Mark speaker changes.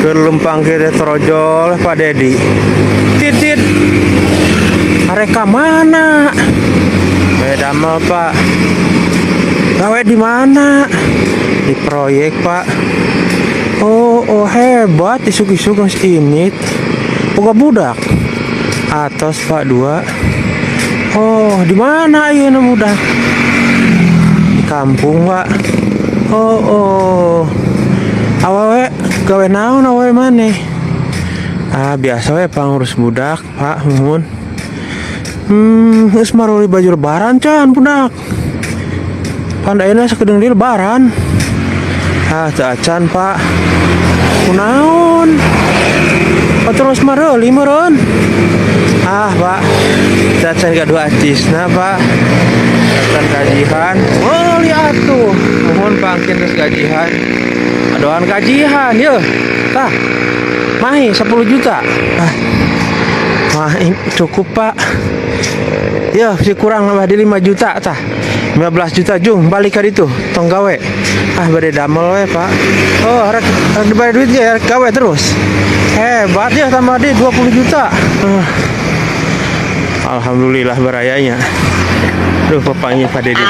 Speaker 1: Gerlempang kiri trojol Pak Dedi. Titit. Mereka mana? Beda mal Pak. Gawe di mana? Di proyek Pak. Oh hebat isuk-isuk ngas ini. Boga budak. Atas Pak 2. Oh di mana ayeuna budak? Di kampung Pak. Oh. Awewe gawe naon awewe maneh? Biasa we pangurus budak, Pak Mumun. Geus maruli baju lebaran can budak. Pandaeuna sakedeung di lebaran. Teu acan, Pak. Kunaon? Terus maruli meureun. Pak. Cacan kadua acisna, Pak. Cacan gajihan. Meuli atuh. Mohon pangkin geus gajihan. Adoan gajihan, yeuh. Tah. Mahi 10 juta. Mahi cukup, Pak. Ya, si kurang nambah di 5 juta tah. 15 juta jung balik ka ditu tong gawe. Bade damel we, Pak. Oh, rek dibayar duit ge gawe terus. Hebat ya tambah di 20 juta. Alhamdulillah barayanya. Duh, papanya pada di